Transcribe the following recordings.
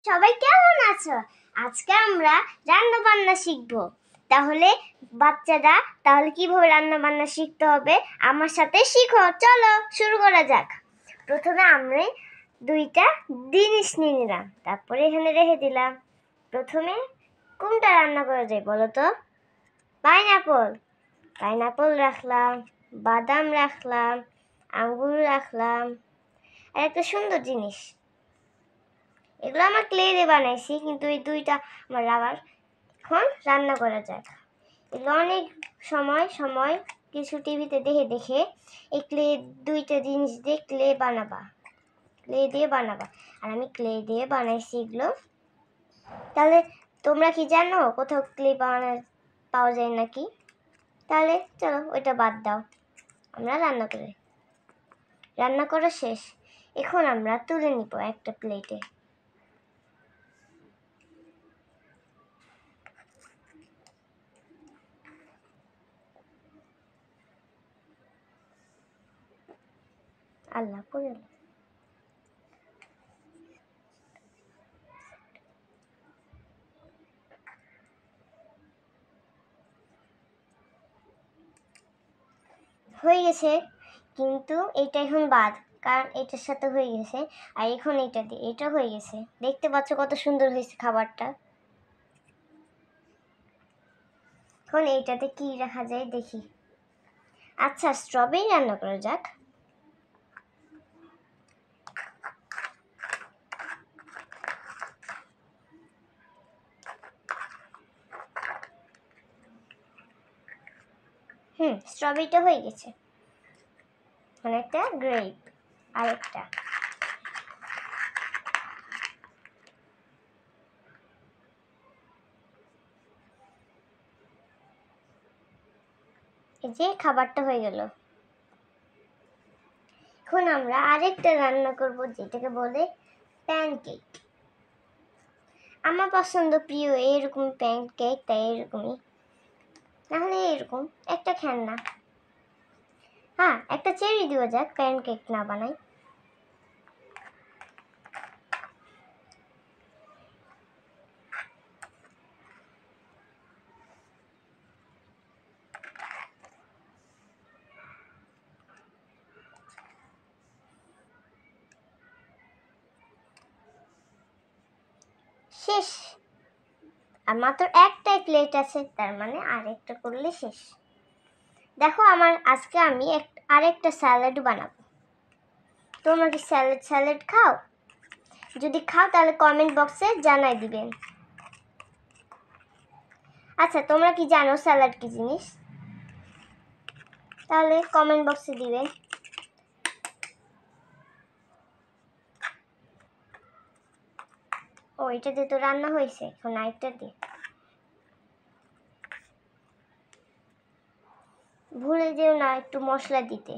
সবাই কেমন আছো? আজকে আমরা রান্না বান্না শিখবো। তাহলে বাচ্চারা কিভাবে রান্না বান্না শিখতে হবে আমার সাথে শিখো। চলো শুরু করা যাক। প্রথমে আমরা দুইটা জিনিস নিয়ে নিলাম, তারপরে এখানে রেখে দিলাম। প্রথমে কোনটা রান্না করা যায় বলো তো? পাইনাপল রাখলাম, বাদাম রাখলাম, আঙ্গুর রাখলাম, আর একটা সুন্দর জিনিস, এগুলো আমার ক্লে দিয়ে বানাইছি, কিন্তু এই দুইটা আমার রাবার। এখন রান্না করা যাক। এগুলো অনেক সময় সময় কিছু টিভিতে দেখে দেখে এই ক্লে দুইটা জিনিস দিয়ে ক্লে দিয়ে বানাবা। আর আমি ক্লে দিয়ে বানাইছি এগুলো। তাহলে তোমরা কি জানো কোথাও ক্লে পাওয়া যায় নাকি? তাহলে চলো ওইটা বাদ দাও, আমরা রান্না করা শেষ। এখন আমরা তুলে নিব একটা প্লেটে। আল্লাহ করে হয়ে গেছে, কিন্তু এটা এখন বাদ, কারণ এটার সাথে হয়ে গেছে। আর এখন এটা দিয়ে এটা হয়ে গেছে। দেখতে পাচ্ছ কত সুন্দর হয়েছে খাবারটা। এখন এইটাতে কি রাখা যায় দেখি। আচ্ছা, স্ট্রবেরি রান্না করা যাক। স্ট্রবেরিটা হয়ে গেছে। একটা গ্রেপ, আরেকটা। এই যে খাবারটা হয়ে গেল। এখন আমরা আরেকটা রান্না করব, যেটাকে বলে প্যানকেক। আমার পছন্দ প্রিয় এরকম প্যানকেক, তাই এরকমই, নাহলে এরকম একটা খেলনা। হ্যাঁ, একটা চেরি দেওয়া যাক, প্যানকেক না বানাই। শেষ। আর মাত্র একটাই প্লেট আছে, তার মানে আরেকটা করলে শেষ। দেখো, আজকে আমি আরেকটা স্যালাড বানাবো। তোমরা কি স্যালাড খাও? যদি খাও তাহলে কমেন্ট বক্সে জানাই দিবেন। আচ্ছা, তোমরা কি জানো স্যালাড কি জিনিস? তাহলে কমেন্ট বক্সে দিবেন। ও, এটা দিয়ে তো রান্না হয়েছে, এখন আরেকটা দিয়ে। ভুলে যেও না একটু মশলা দিতে।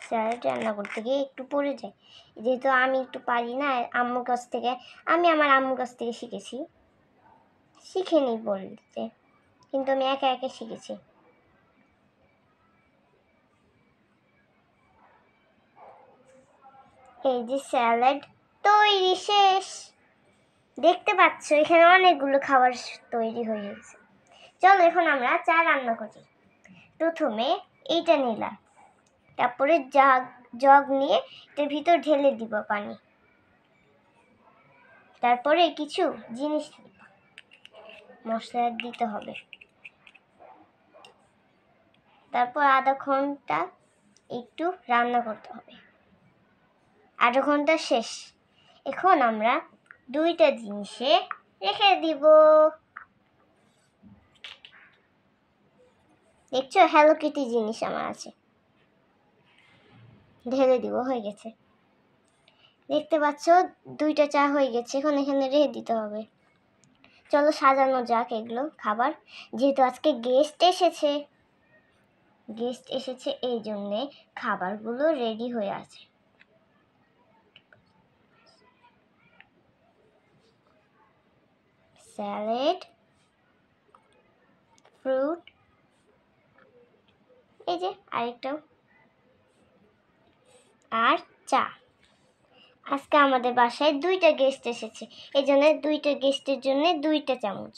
স্যালাড রান্না করতে গিয়ে একটু পড়ে যায়, যেহেতু আমি একটু পারি না। আমি আমার আম্মুর কাছ থেকে শিখেছি। শিখেনি বলতে, কিন্তু আমি একা একা শিখেছি। এই যে স্যালাড তৈরি শেষ। দেখতে পাচ্ছ এখানে অনেকগুলো খাবার তৈরি হয়ে গেছে। চলো এখন আমরা চা রান্না করি। প্রথমে এইটা নিলাম, তারপরে জগ নিয়ে এটার ভিতর ঢেলে দিব পানি। তারপরে কিছু জিনিস মশলা দিতে হবে। তারপর আধা ঘন্টা একটু রান্না করতে হবে। আধা ঘন্টা শেষ। এখন আমরা দুইটা জিনিসে রেখে দিব। দেখছো, হ্যালো কিটি জিনিস আমার আছে। ঢেলে দিব, হয়ে গেছে। দেখতে পাচ্ছ দুইটা চা হয়ে গেছে। এখন এখানে রেখে দিতে হবে। চলো সাজানো যাক এগুলো খাবার, যেহেতু আজকে গেস্ট এসেছে এই জন্যে খাবারগুলো রেডি হয়ে আছে। স্যালাড, ফ্রুট, এই যে আরেকটাও, আর চা। আজকে আমাদের বাসায় 2টা গেস্ট এসেছে, এই জন্য 2টা গেস্টের জন্য 2টা চামচ।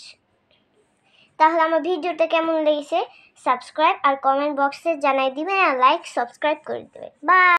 তাহলে আমার ভিডিওটা কেমন লেগেছে সাবস্ক্রাইব আর কমেন্ট বক্সে জানাই দিবেন, আর লাইক সাবস্ক্রাইব করে দেবেন। বাই।